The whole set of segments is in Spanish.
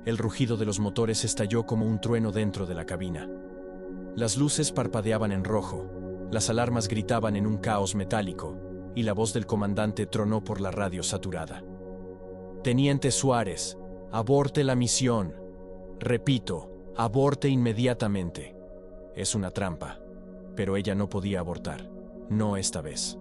El rugido de los motores estalló como un trueno dentro de la cabina. Las luces parpadeaban en rojo, las alarmas gritaban en un caos metálico, y la voz del comandante tronó por la radio saturada. «Teniente Suárez, aborte la misión. Repito, aborte inmediatamente». Es una trampa, pero ella no podía abortar. No esta vez.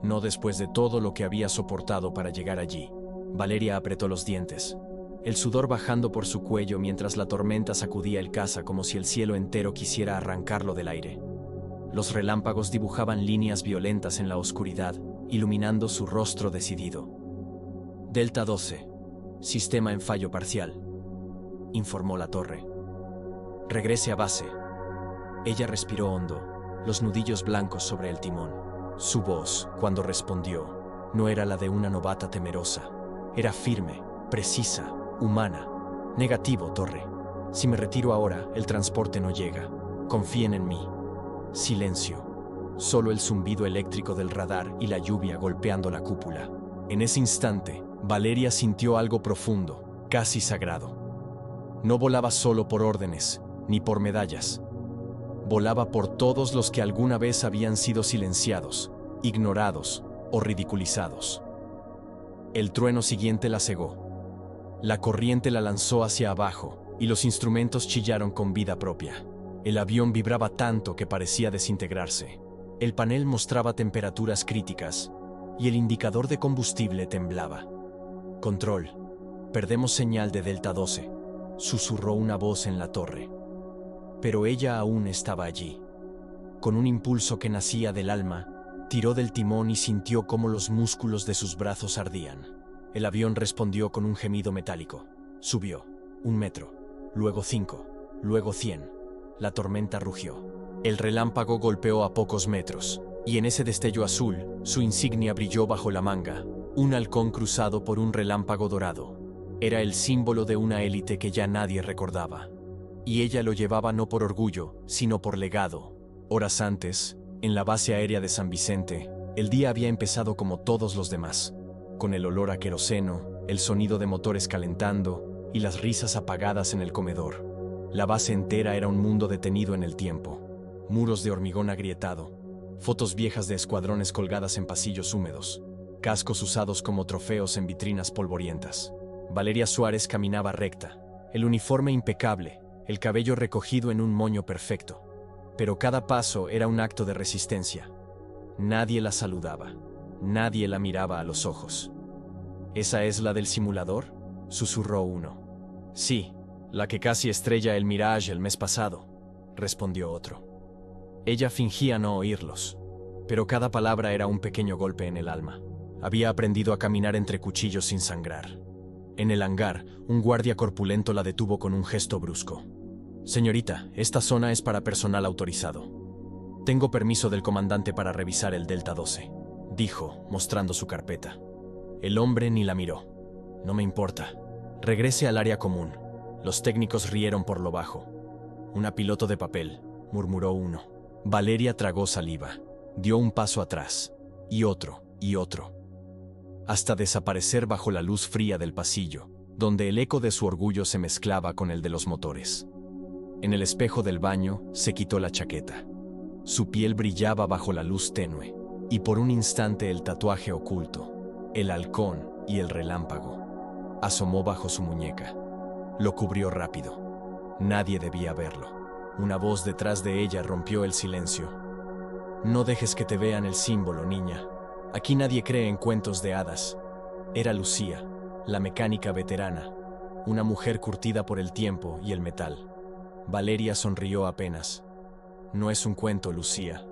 No después de todo lo que había soportado para llegar allí. Valeria apretó los dientes, el sudor bajando por su cuello mientras la tormenta sacudía el caza como si el cielo entero quisiera arrancarlo del aire. Los relámpagos dibujaban líneas violentas en la oscuridad, iluminando su rostro decidido. «Delta 12, sistema en fallo parcial», informó la torre. «Regrese a base». Ella respiró hondo, los nudillos blancos sobre el timón. Su voz, cuando respondió, no era la de una novata temerosa. Era firme, precisa, humana. «Negativo, torre. Si me retiro ahora, el transporte no llega. Confíen en mí». Silencio. Solo el zumbido eléctrico del radar y la lluvia golpeando la cúpula. En ese instante, Valeria sintió algo profundo, casi sagrado. No volaba solo por órdenes, ni por medallas. Volaba por todos los que alguna vez habían sido silenciados, ignorados o ridiculizados. El trueno siguiente la cegó. La corriente la lanzó hacia abajo y los instrumentos chillaron con vida propia. El avión vibraba tanto que parecía desintegrarse. El panel mostraba temperaturas críticas y el indicador de combustible temblaba. «Control, perdemos señal de Delta 12», susurró una voz en la torre. Pero ella aún estaba allí. Con un impulso que nacía del alma, tiró del timón y sintió cómo los músculos de sus brazos ardían. El avión respondió con un gemido metálico. Subió. 1 metro, luego 5, luego 100. La tormenta rugió. El relámpago golpeó a pocos metros, y en ese destello azul, su insignia brilló bajo la manga, un halcón cruzado por un relámpago dorado. Era el símbolo de una élite que ya nadie recordaba. Y ella lo llevaba no por orgullo, sino por legado. Horas antes, en la base aérea de San Vicente, el día había empezado como todos los demás, con el olor a queroseno, el sonido de motores calentando y las risas apagadas en el comedor. La base entera era un mundo detenido en el tiempo. Muros de hormigón agrietado, fotos viejas de escuadrones colgadas en pasillos húmedos, cascos usados como trofeos en vitrinas polvorientas. Valeria Suárez caminaba recta, el uniforme impecable, el cabello recogido en un moño perfecto. Pero cada paso era un acto de resistencia. Nadie la saludaba, nadie la miraba a los ojos. «¿Esa es la del simulador?», susurró uno. «Sí, la que casi estrella el Mirage el mes pasado», respondió otro. Ella fingía no oírlos, pero cada palabra era un pequeño golpe en el alma. Había aprendido a caminar entre cuchillos sin sangrar. En el hangar, un guardia corpulento la detuvo con un gesto brusco. «Señorita, esta zona es para personal autorizado. Tengo permiso del comandante para revisar el Delta 12», dijo, mostrando su carpeta. El hombre ni la miró. «No me importa. Regrese al área común». Los técnicos rieron por lo bajo. «Una piloto de papel», murmuró uno. Valeria tragó saliva. Dio un paso atrás, y otro, hasta desaparecer bajo la luz fría del pasillo, donde el eco de su orgullo se mezclaba con el de los motores. En el espejo del baño se quitó la chaqueta. Su piel brillaba bajo la luz tenue, y por un instante el tatuaje oculto, el halcón y el relámpago, asomó bajo su muñeca. Lo cubrió rápido. Nadie debía verlo. Una voz detrás de ella rompió el silencio. «No dejes que te vean el símbolo, niña. Aquí nadie cree en cuentos de hadas». Era Lucía, la mecánica veterana, una mujer curtida por el tiempo y el metal. Valeria sonrió apenas. «No es un cuento, Lucía.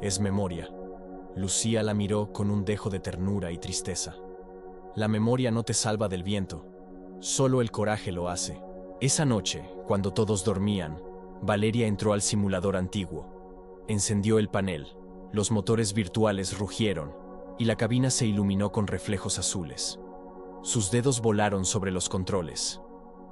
Es memoria». Lucía la miró con un dejo de ternura y tristeza. «La memoria no te salva del viento. Solo el coraje lo hace». Esa noche, cuando todos dormían, Valeria entró al simulador antiguo. Encendió el panel, los motores virtuales rugieron, y la cabina se iluminó con reflejos azules. Sus dedos volaron sobre los controles.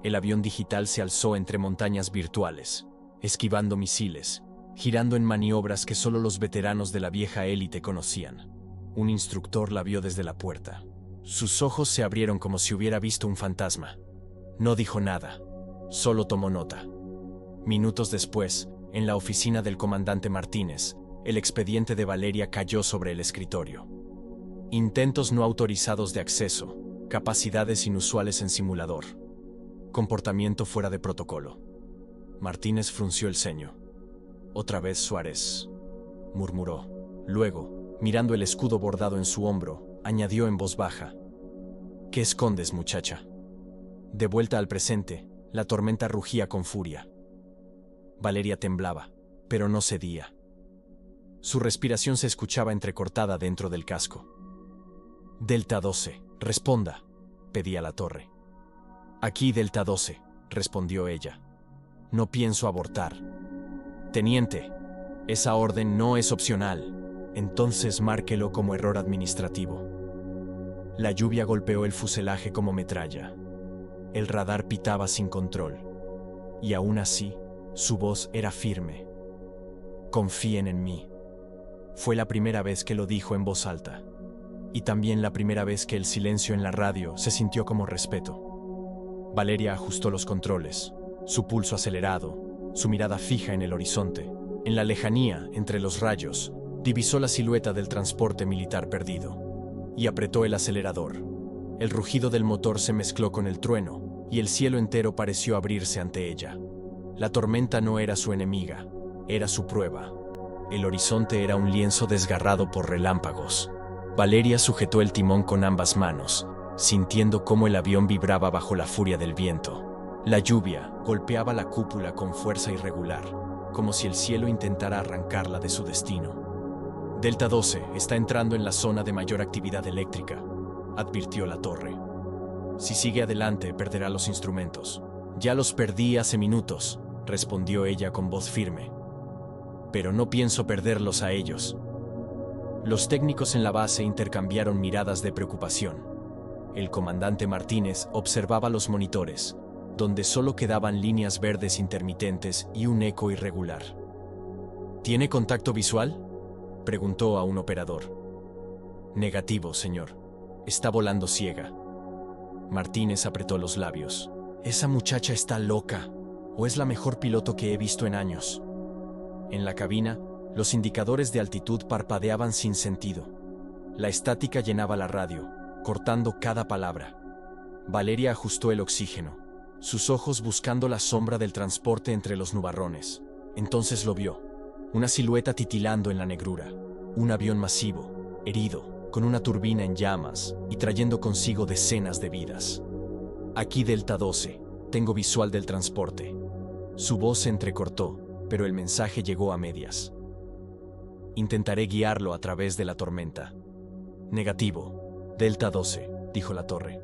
El avión digital se alzó entre montañas virtuales, esquivando misiles, girando en maniobras que solo los veteranos de la vieja élite conocían. Un instructor la vio desde la puerta. Sus ojos se abrieron como si hubiera visto un fantasma. No dijo nada. Solo tomó nota. Minutos después, en la oficina del comandante Martínez, el expediente de Valeria cayó sobre el escritorio. Intentos no autorizados de acceso, capacidades inusuales en simulador, comportamiento fuera de protocolo. Martínez frunció el ceño. Otra vez Suárez, murmuró. Luego, mirando el escudo bordado en su hombro, añadió en voz baja: ¿Qué escondes, muchacha? De vuelta al presente, la tormenta rugía con furia. Valeria temblaba, pero no cedía. Su respiración se escuchaba entrecortada dentro del casco. Delta 12, responda, pedía la torre. Aquí Delta 12, respondió ella. No pienso abortar. Teniente, esa orden no es opcional. Entonces márquelo como error administrativo. La lluvia golpeó el fuselaje como metralla. El radar pitaba sin control. Y aún así, su voz era firme. Confíen en mí. Fue la primera vez que lo dijo en voz alta. Y también la primera vez que el silencio en la radio se sintió como respeto. Valeria ajustó los controles, su pulso acelerado, su mirada fija en el horizonte. En la lejanía, entre los rayos, divisó la silueta del transporte militar perdido. Y apretó el acelerador. El rugido del motor se mezcló con el trueno, y el cielo entero pareció abrirse ante ella. La tormenta no era su enemiga, era su prueba. El horizonte era un lienzo desgarrado por relámpagos. Valeria sujetó el timón con ambas manos, sintiendo cómo el avión vibraba bajo la furia del viento. La lluvia golpeaba la cúpula con fuerza irregular, como si el cielo intentara arrancarla de su destino. Delta 12 está entrando en la zona de mayor actividad eléctrica, advirtió la torre. Si sigue adelante, perderá los instrumentos. Ya los perdí hace minutos, respondió ella con voz firme. Pero no pienso perderlos a ellos. Los técnicos en la base intercambiaron miradas de preocupación. El comandante Martínez observaba los monitores, donde solo quedaban líneas verdes intermitentes y un eco irregular. ¿Tiene contacto visual?, preguntó a un operador. Negativo, señor. Está volando ciega. Martínez apretó los labios. Esa muchacha está loca, o es la mejor piloto que he visto en años. En la cabina, los indicadores de altitud parpadeaban sin sentido. La estática llenaba la radio, cortando cada palabra. Valeria ajustó el oxígeno, sus ojos buscando la sombra del transporte entre los nubarrones. Entonces lo vio, una silueta titilando en la negrura, un avión masivo, herido, con una turbina en llamas y trayendo consigo decenas de vidas. Aquí Delta 12, tengo visual del transporte. Su voz se entrecortó, pero el mensaje llegó a medias. Intentaré guiarlo a través de la tormenta. Negativo. Delta 12, dijo la torre.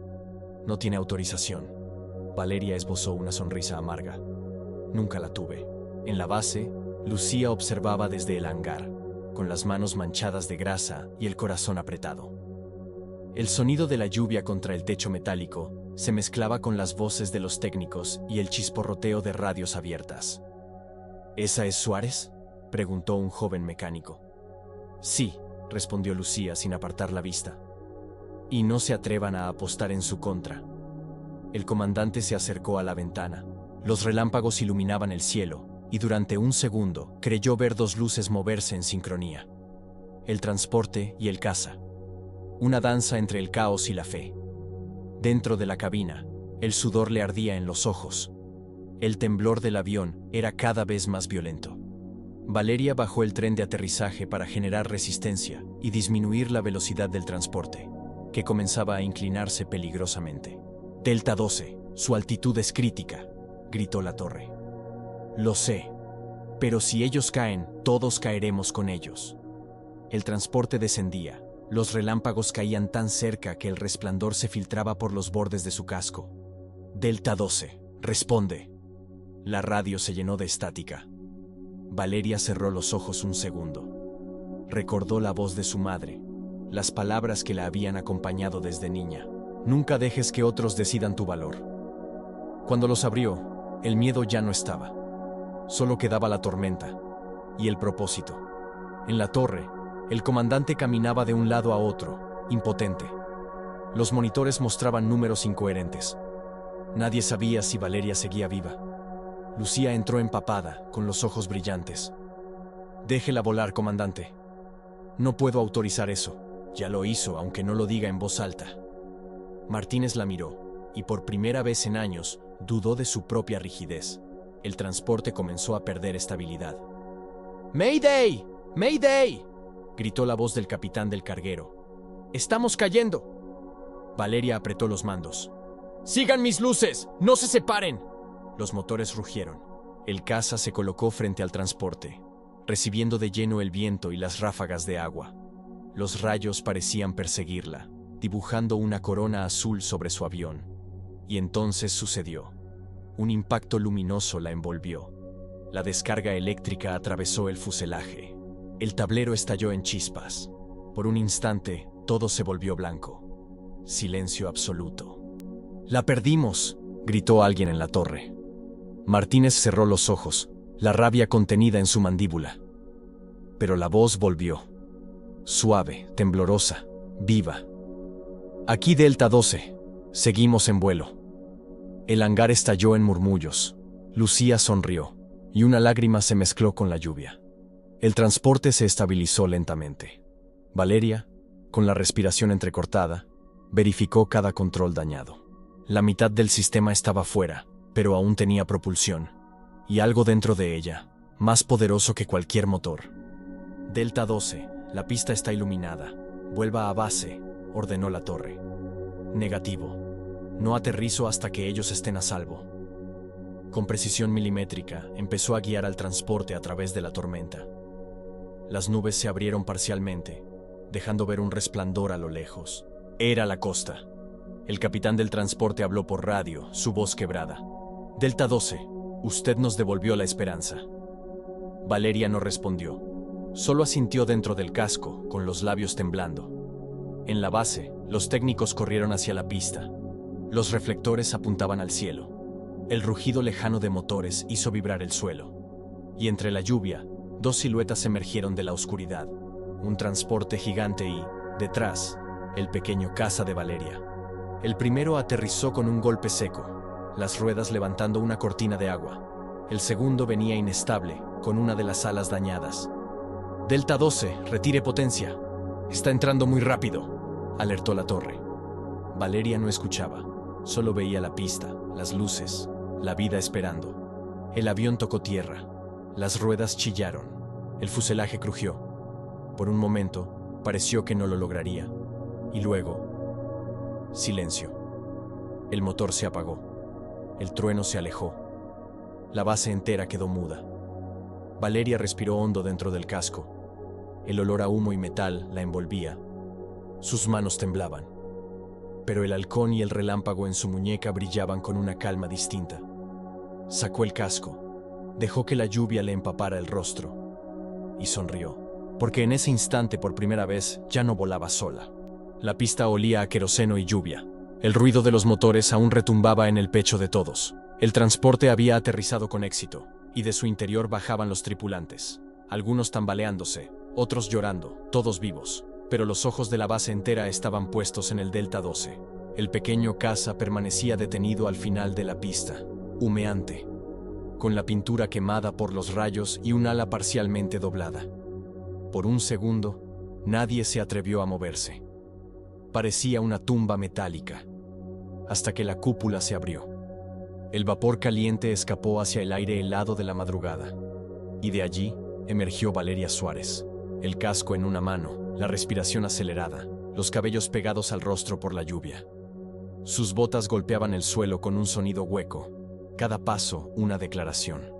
No tiene autorización. Valeria esbozó una sonrisa amarga. Nunca la tuve. En la base, Lucía observaba desde el hangar, con las manos manchadas de grasa y el corazón apretado. El sonido de la lluvia contra el techo metálico se mezclaba con las voces de los técnicos y el chisporroteo de radios abiertas. ¿Esa es Suárez?, preguntó un joven mecánico. Sí, respondió Lucía sin apartar la vista. Y no se atrevan a apostar en su contra. El comandante se acercó a la ventana. Los relámpagos iluminaban el cielo, y durante un segundo creyó ver dos luces moverse en sincronía. El transporte y el caza. Una danza entre el caos y la fe. Dentro de la cabina, el sudor le ardía en los ojos. El temblor del avión era cada vez más violento. Valeria bajó el tren de aterrizaje para generar resistencia y disminuir la velocidad del transporte, que comenzaba a inclinarse peligrosamente. Delta 12, su altitud es crítica, gritó la torre. Lo sé, pero si ellos caen, todos caeremos con ellos. El transporte descendía. Los relámpagos caían tan cerca que el resplandor se filtraba por los bordes de su casco. Delta 12, responde. La radio se llenó de estática. Valeria cerró los ojos un segundo. Recordó la voz de su madre, las palabras que la habían acompañado desde niña. Nunca dejes que otros decidan tu valor. Cuando los abrió, el miedo ya no estaba. Solo quedaba la tormenta y el propósito. En la torre, el comandante caminaba de un lado a otro, impotente. Los monitores mostraban números incoherentes. Nadie sabía si Valeria seguía viva. Lucía entró empapada, con los ojos brillantes. «Déjela volar, comandante». «No puedo autorizar eso». «Ya lo hizo, aunque no lo diga en voz alta». Martínez la miró, y por primera vez en años, dudó de su propia rigidez. El transporte comenzó a perder estabilidad. «¡Mayday! ¡Mayday!», gritó la voz del capitán del carguero. «¡Estamos cayendo!». Valeria apretó los mandos. «¡Sigan mis luces! ¡No se separen!». Los motores rugieron. El caza se colocó frente al transporte, recibiendo de lleno el viento y las ráfagas de agua. Los rayos parecían perseguirla, dibujando una corona azul sobre su avión. Y entonces sucedió. Un impacto luminoso la envolvió. La descarga eléctrica atravesó el fuselaje. El tablero estalló en chispas. Por un instante, todo se volvió blanco. Silencio absoluto. «¡La perdimos!», gritó alguien en la torre. Martínez cerró los ojos, la rabia contenida en su mandíbula. Pero la voz volvió. Suave, temblorosa, viva. «Aquí Delta 12. Seguimos en vuelo». El hangar estalló en murmullos. Lucía sonrió, y una lágrima se mezcló con la lluvia. El transporte se estabilizó lentamente. Valeria, con la respiración entrecortada, verificó cada control dañado. La mitad del sistema estaba fuera, pero aún tenía propulsión, y algo dentro de ella, más poderoso que cualquier motor. «Delta 12, la pista está iluminada. Vuelva a base», ordenó la torre. «Negativo. No aterrizo hasta que ellos estén a salvo». Con precisión milimétrica, empezó a guiar al transporte a través de la tormenta. Las nubes se abrieron parcialmente, dejando ver un resplandor a lo lejos. Era la costa. El capitán del transporte habló por radio, su voz quebrada. «Delta 12, usted nos devolvió la esperanza». Valeria no respondió. Solo asintió dentro del casco, con los labios temblando. En la base, los técnicos corrieron hacia la pista. Los reflectores apuntaban al cielo. El rugido lejano de motores hizo vibrar el suelo. Y entre la lluvia, dos siluetas emergieron de la oscuridad. Un transporte gigante y, detrás, el pequeño caza de Valeria. El primero aterrizó con un golpe seco, las ruedas levantando una cortina de agua. El segundo venía inestable, con una de las alas dañadas. «Delta 12, retire potencia. Está entrando muy rápido», alertó la torre. Valeria no escuchaba, solo veía la pista, las luces, la vida esperando. El avión tocó tierra, las ruedas chillaron, el fuselaje crujió. Por un momento, pareció que no lo lograría. Y luego, silencio. El motor se apagó. El trueno se alejó. La base entera quedó muda. Valeria respiró hondo dentro del casco. El olor a humo y metal la envolvía. Sus manos temblaban. Pero el halcón y el relámpago en su muñeca brillaban con una calma distinta. Sacó el casco. Dejó que la lluvia le empapara el rostro. Y sonrió. Porque en ese instante, por primera vez, ya no volaba sola. La pista olía a queroseno y lluvia. El ruido de los motores aún retumbaba en el pecho de todos. El transporte había aterrizado con éxito, y de su interior bajaban los tripulantes. Algunos tambaleándose, otros llorando, todos vivos. Pero los ojos de la base entera estaban puestos en el Delta 12. El pequeño caza permanecía detenido al final de la pista, humeante, con la pintura quemada por los rayos y un ala parcialmente doblada. Por un segundo, nadie se atrevió a moverse. Parecía una tumba metálica, hasta que la cúpula se abrió. El vapor caliente escapó hacia el aire helado de la madrugada, y de allí emergió Valeria Suárez, el casco en una mano, la respiración acelerada, los cabellos pegados al rostro por la lluvia. Sus botas golpeaban el suelo con un sonido hueco, cada paso una declaración.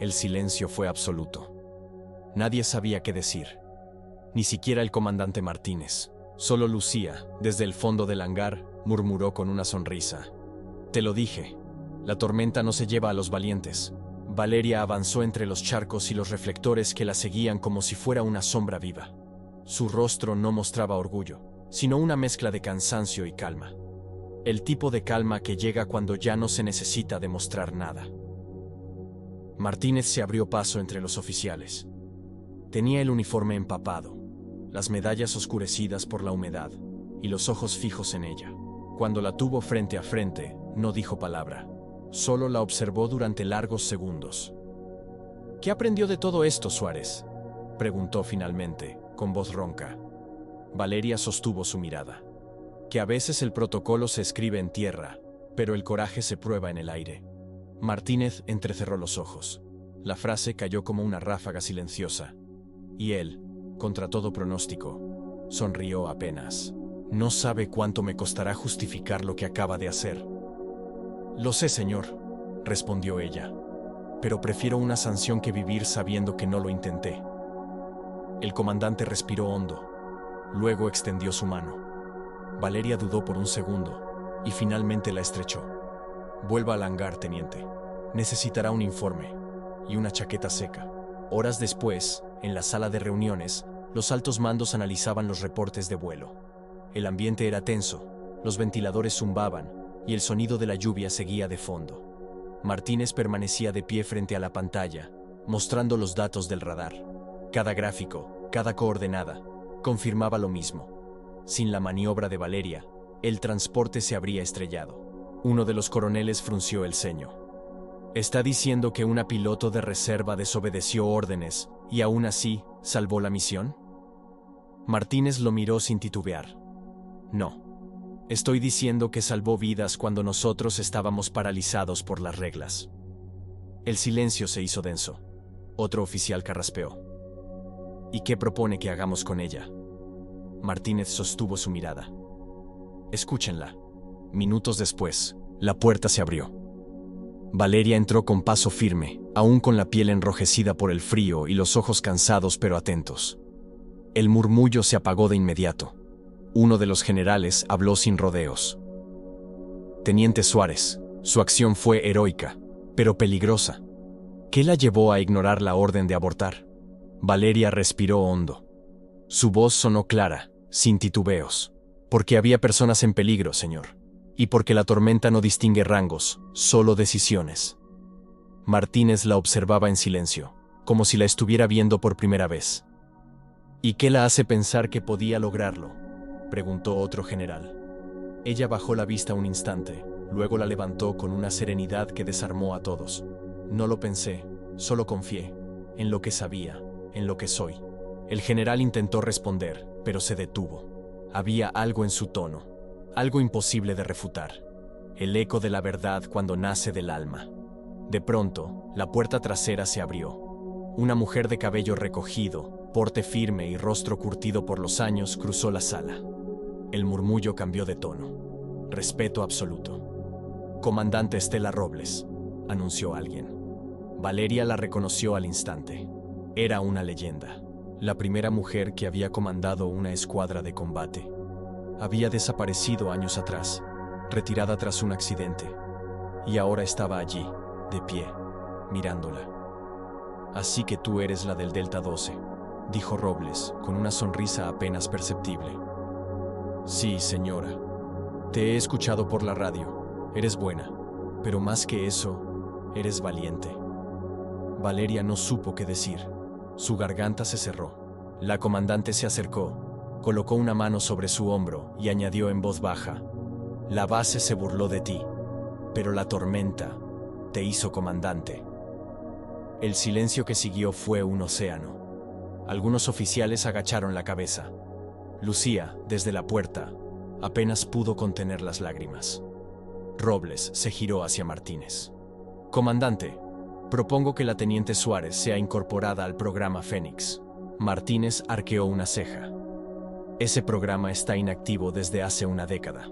El silencio fue absoluto. Nadie sabía qué decir, ni siquiera el comandante Martínez. Solo Lucía, desde el fondo del hangar, murmuró con una sonrisa. «Te lo dije, la tormenta no se lleva a los valientes». Valeria avanzó entre los charcos y los reflectores que la seguían como si fuera una sombra viva. Su rostro no mostraba orgullo, sino una mezcla de cansancio y calma. El tipo de calma que llega cuando ya no se necesita demostrar nada. Martínez se abrió paso entre los oficiales. Tenía el uniforme empapado, las medallas oscurecidas por la humedad y los ojos fijos en ella. Cuando la tuvo frente a frente, No dijo palabra. Solo la observó durante largos segundos. ¿Qué aprendió de todo esto, Suárez?, preguntó finalmente, con voz ronca. Valeria sostuvo su mirada. Que a veces el protocolo se escribe en tierra, pero el coraje se prueba en el aire. Martínez entrecerró los ojos. La frase cayó como una ráfaga silenciosa. Y él, contra todo pronóstico, sonrió apenas. No sabe cuánto me costará justificar lo que acaba de hacer. Lo sé, señor, respondió ella, pero prefiero una sanción que vivir sabiendo que no lo intenté. El comandante respiró hondo. Luego extendió su mano. Valeria dudó por un segundo y finalmente la estrechó. Vuelva al hangar, teniente. Necesitará un informe y una chaqueta seca. Horas después, en la sala de reuniones, los altos mandos analizaban los reportes de vuelo. El ambiente era tenso, los ventiladores zumbaban y el sonido de la lluvia seguía de fondo. Martínez permanecía de pie frente a la pantalla, mostrando los datos del radar. Cada gráfico, cada coordenada, confirmaba lo mismo. Sin la maniobra de Valeria, el transporte se habría estrellado. Uno de los coroneles frunció el ceño. ¿Está diciendo que una piloto de reserva desobedeció órdenes y aún así salvó la misión? Martínez lo miró sin titubear. No. Estoy diciendo que salvó vidas cuando nosotros estábamos paralizados por las reglas. El silencio se hizo denso. Otro oficial carraspeó. ¿Y qué propone que hagamos con ella? Martínez sostuvo su mirada. Escúchenla. Minutos después, la puerta se abrió. Valeria entró con paso firme, aún con la piel enrojecida por el frío y los ojos cansados pero atentos. El murmullo se apagó de inmediato. Uno de los generales habló sin rodeos. Teniente Suárez, su acción fue heroica, pero peligrosa. ¿Qué la llevó a ignorar la orden de abortar? Valeria respiró hondo. Su voz sonó clara, sin titubeos. Porque había personas en peligro, señor. Y porque la tormenta no distingue rangos, solo decisiones. Martínez la observaba en silencio, como si la estuviera viendo por primera vez. ¿Y qué la hace pensar que podía lograrlo?, preguntó otro general. Ella bajó la vista un instante, luego la levantó con una serenidad que desarmó a todos. No lo pensé, solo confié, en lo que sabía, en lo que soy. El general intentó responder, pero se detuvo. Había algo en su tono, algo imposible de refutar. El eco de la verdad cuando nace del alma. De pronto, la puerta trasera se abrió. Una mujer de cabello recogido, porte firme y rostro curtido por los años cruzó la sala. El murmullo cambió de tono. Respeto absoluto. Comandante Estela Robles, anunció alguien. Valeria la reconoció al instante. Era una leyenda. La primera mujer que había comandado una escuadra de combate. Había desaparecido años atrás, retirada tras un accidente, y ahora estaba allí, de pie, mirándola. Así que tú eres la del Delta 12, dijo Robles, con una sonrisa apenas perceptible. Sí, señora. Te he escuchado por la radio. Eres buena, pero más que eso, eres valiente. Valeria no supo qué decir. Su garganta se cerró. La comandante se acercó, colocó una mano sobre su hombro y añadió en voz baja: La base se burló de ti, pero la tormenta te hizo comandante. El silencio que siguió fue un océano. Algunos oficiales agacharon la cabeza. Lucía, desde la puerta, apenas pudo contener las lágrimas. Robles se giró hacia Martínez. Comandante, propongo que la teniente Suárez sea incorporada al programa Fénix. Martínez arqueó una ceja. Ese programa está inactivo desde hace una década.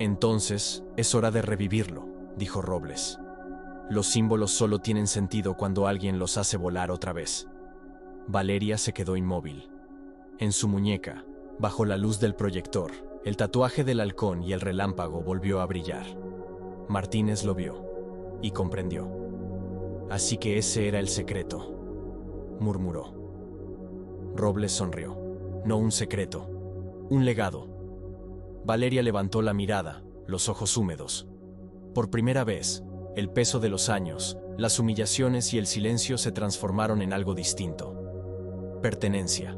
Entonces, es hora de revivirlo, dijo Robles. Los símbolos solo tienen sentido cuando alguien los hace volar otra vez. Valeria se quedó inmóvil. En su muñeca, bajo la luz del proyector, el tatuaje del halcón y el relámpago volvió a brillar. Martínez lo vio y comprendió. Así que ese era el secreto, murmuró. Robles sonrió. No un secreto, un legado. Valeria levantó la mirada, los ojos húmedos. Por primera vez, el peso de los años, las humillaciones y el silencio se transformaron en algo distinto. Pertenencia.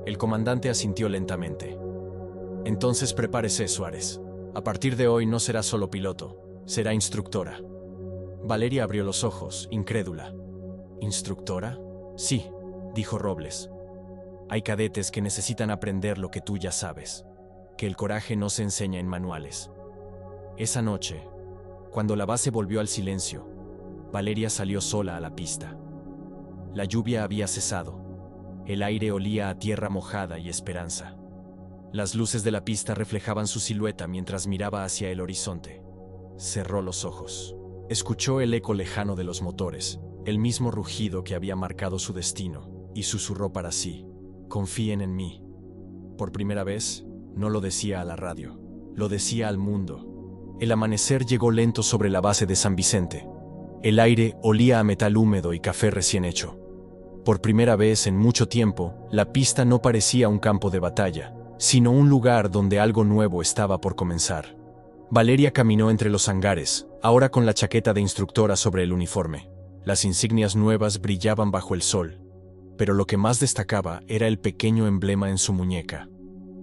El comandante asintió lentamente. Entonces prepárese, Suárez. A partir de hoy no será solo piloto, será instructora. Valeria abrió los ojos, incrédula. ¿Instructora? Sí, dijo Robles. Hay cadetes que necesitan aprender lo que tú ya sabes, que el coraje no se enseña en manuales. Esa noche, cuando la base volvió al silencio, Valeria salió sola a la pista. La lluvia había cesado. El aire olía a tierra mojada y esperanza. Las luces de la pista reflejaban su silueta mientras miraba hacia el horizonte. Cerró los ojos. Escuchó el eco lejano de los motores, el mismo rugido que había marcado su destino, y susurró para sí: confíen en mí. Por primera vez, no lo decía a la radio, lo decía al mundo. El amanecer llegó lento sobre la base de San Vicente. El aire olía a metal húmedo y café recién hecho. Por primera vez en mucho tiempo, la pista no parecía un campo de batalla, sino un lugar donde algo nuevo estaba por comenzar. Valeria caminó entre los hangares, ahora con la chaqueta de instructora sobre el uniforme. Las insignias nuevas brillaban bajo el sol, pero lo que más destacaba era el pequeño emblema en su muñeca,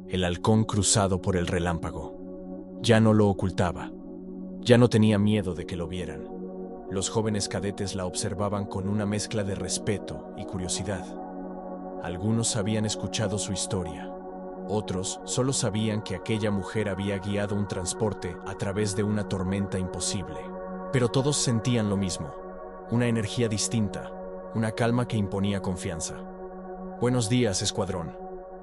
el halcón cruzado por el relámpago. Ya no lo ocultaba, ya no tenía miedo de que lo vieran. Los jóvenes cadetes la observaban con una mezcla de respeto y curiosidad. Algunos habían escuchado su historia. Otros solo sabían que aquella mujer había guiado un transporte a través de una tormenta imposible. Pero todos sentían lo mismo, una energía distinta, una calma que imponía confianza. «Buenos días, escuadrón»,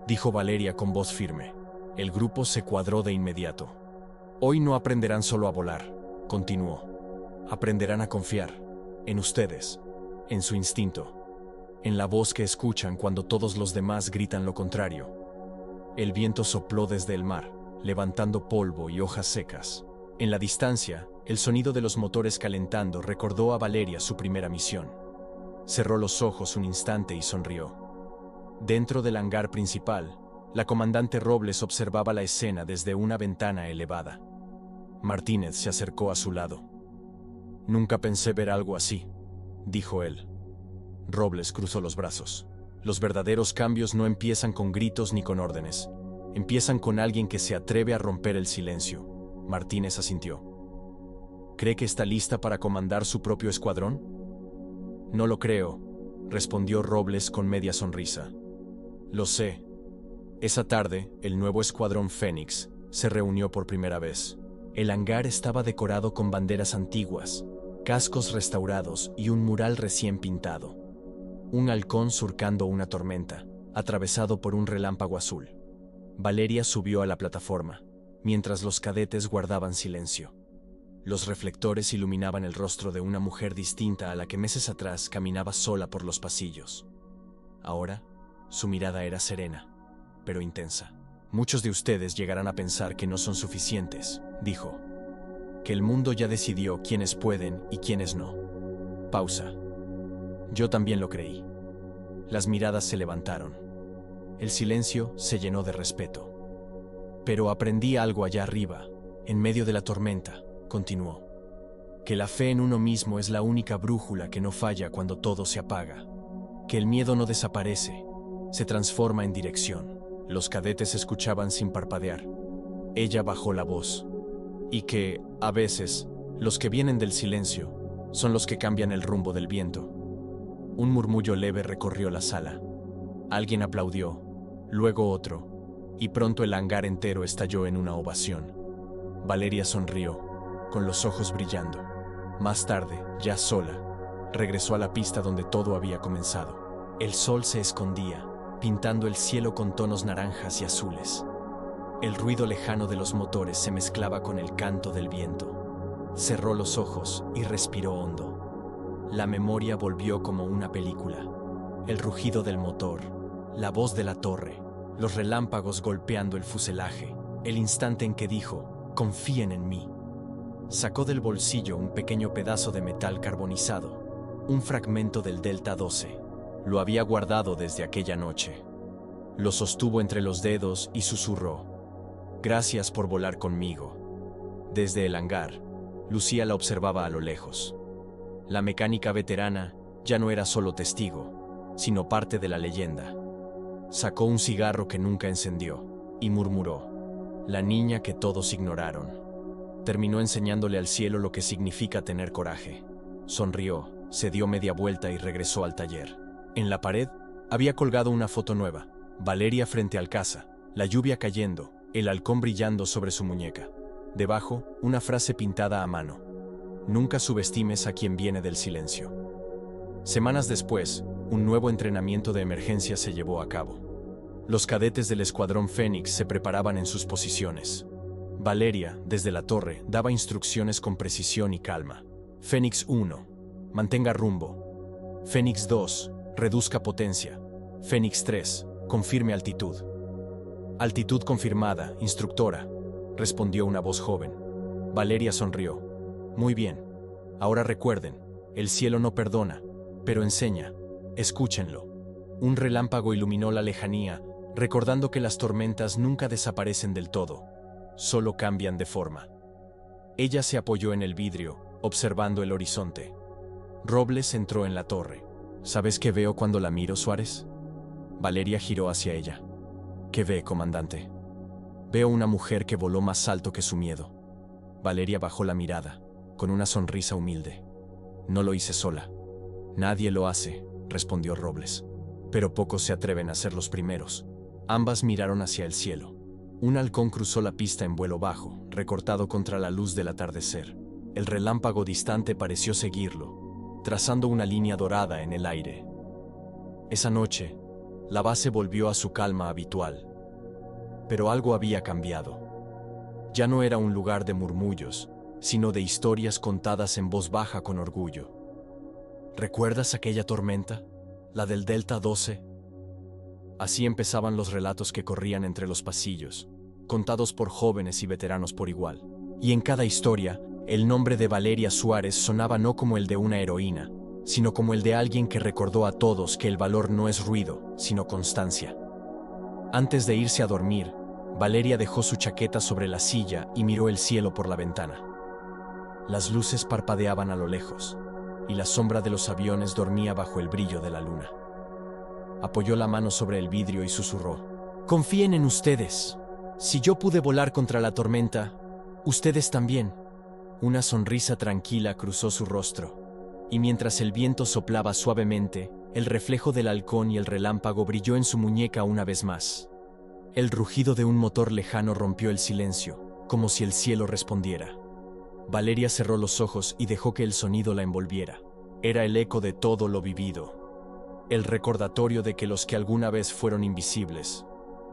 dijo Valeria con voz firme. El grupo se cuadró de inmediato. «Hoy no aprenderán solo a volar», continuó. «Aprenderán a confiar, en ustedes, en su instinto, en la voz que escuchan cuando todos los demás gritan lo contrario». El viento sopló desde el mar, levantando polvo y hojas secas. En la distancia, el sonido de los motores calentando recordó a Valeria su primera misión. Cerró los ojos un instante y sonrió. Dentro del hangar principal, la comandante Robles observaba la escena desde una ventana elevada. Martínez se acercó a su lado. «Nunca pensé ver algo así», dijo él. Robles cruzó los brazos. Los verdaderos cambios no empiezan con gritos ni con órdenes. Empiezan con alguien que se atreve a romper el silencio. Martínez asintió. «¿Cree que está lista para comandar su propio escuadrón?» «No lo creo», respondió Robles con media sonrisa. «Lo sé». Esa tarde, el nuevo escuadrón Fénix se reunió por primera vez. El hangar estaba decorado con banderas antiguas, cascos restaurados y un mural recién pintado. Un halcón surcando una tormenta, atravesado por un relámpago azul. Valeria subió a la plataforma, mientras los cadetes guardaban silencio. Los reflectores iluminaban el rostro de una mujer distinta a la que meses atrás caminaba sola por los pasillos. Ahora, su mirada era serena, pero intensa. «Muchos de ustedes llegarán a pensar que no son suficientes», dijo. «Que el mundo ya decidió quiénes pueden y quiénes no». Pausa. Yo también lo creí. Las miradas se levantaron. El silencio se llenó de respeto. «Pero aprendí algo allá arriba, en medio de la tormenta», continuó. «Que la fe en uno mismo es la única brújula que no falla cuando todo se apaga. Que el miedo no desaparece, se transforma en dirección». Los cadetes escuchaban sin parpadear. Ella bajó la voz. «Y que, a veces, los que vienen del silencio son los que cambian el rumbo del viento». Un murmullo leve recorrió la sala. Alguien aplaudió, luego otro, y pronto el hangar entero estalló en una ovación. Valeria sonrió, con los ojos brillando. Más tarde, ya sola, regresó a la pista donde todo había comenzado. El sol se escondía, pintando el cielo con tonos naranjas y azules. El ruido lejano de los motores se mezclaba con el canto del viento. Cerró los ojos y respiró hondo. La memoria volvió como una película. El rugido del motor, la voz de la torre, los relámpagos golpeando el fuselaje, el instante en que dijo: «Confíen en mí». Sacó del bolsillo un pequeño pedazo de metal carbonizado, un fragmento del Delta 12. Lo había guardado desde aquella noche. Lo sostuvo entre los dedos y susurró: «Gracias por volar conmigo». Desde el hangar, Lucía la observaba a lo lejos. La mecánica veterana ya no era solo testigo, sino parte de la leyenda. Sacó un cigarro que nunca encendió y murmuró: la niña que todos ignoraron. Terminó enseñándole al cielo lo que significa tener coraje. Sonrió, se dio media vuelta y regresó al taller. En la pared había colgado una foto nueva. Valeria frente al casa, la lluvia cayendo, el halcón brillando sobre su muñeca. Debajo, una frase pintada a mano. Nunca subestimes a quien viene del silencio. Semanas después, un nuevo entrenamiento de emergencia se llevó a cabo. Los cadetes del Escuadrón Fénix se preparaban en sus posiciones. Valeria, desde la torre, daba instrucciones con precisión y calma. Fénix 1, mantenga rumbo. Fénix 2, reduzca potencia. Fénix 3, confirme altitud. Altitud confirmada, instructora, respondió una voz joven. Valeria sonrió. Muy bien. Ahora recuerden, el cielo no perdona, pero enseña. Escúchenlo. Un relámpago iluminó la lejanía, recordando que las tormentas nunca desaparecen del todo, solo cambian de forma. Ella se apoyó en el vidrio, observando el horizonte. Robles entró en la torre. ¿Sabes qué veo cuando la miro, Suárez? Valeria giró hacia ella. ¿Qué ve, comandante? Veo una mujer que voló más alto que su miedo. Valeria bajó la mirada, con una sonrisa humilde. No lo hice sola. Nadie lo hace, respondió Robles. Pero pocos se atreven a ser los primeros. Ambas miraron hacia el cielo. Un halcón cruzó la pista en vuelo bajo, recortado contra la luz del atardecer. El relámpago distante pareció seguirlo, trazando una línea dorada en el aire. Esa noche, la base volvió a su calma habitual. Pero algo había cambiado. Ya no era un lugar de murmullos, sino de historias contadas en voz baja con orgullo. ¿Recuerdas aquella tormenta? ¿La del Delta 12? Así empezaban los relatos que corrían entre los pasillos, contados por jóvenes y veteranos por igual. Y en cada historia, el nombre de Valeria Suárez sonaba no como el de una heroína, sino como el de alguien que recordó a todos que el valor no es ruido, sino constancia. Antes de irse a dormir, Valeria dejó su chaqueta sobre la silla y miró el cielo por la ventana. Las luces parpadeaban a lo lejos, y la sombra de los aviones dormía bajo el brillo de la luna. Apoyó la mano sobre el vidrio y susurró: «Confíen en ustedes. Si yo pude volar contra la tormenta, ustedes también». Una sonrisa tranquila cruzó su rostro, y mientras el viento soplaba suavemente, el reflejo del halcón y el relámpago brilló en su muñeca una vez más. El rugido de un motor lejano rompió el silencio, como si el cielo respondiera. Valeria cerró los ojos y dejó que el sonido la envolviera. Era el eco de todo lo vivido, el recordatorio de que los que alguna vez fueron invisibles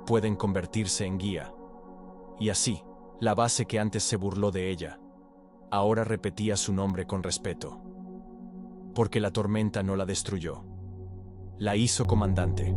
pueden convertirse en guía. Y así, la base que antes se burló de ella, ahora repetía su nombre con respeto. Porque la tormenta no la destruyó, la hizo comandante.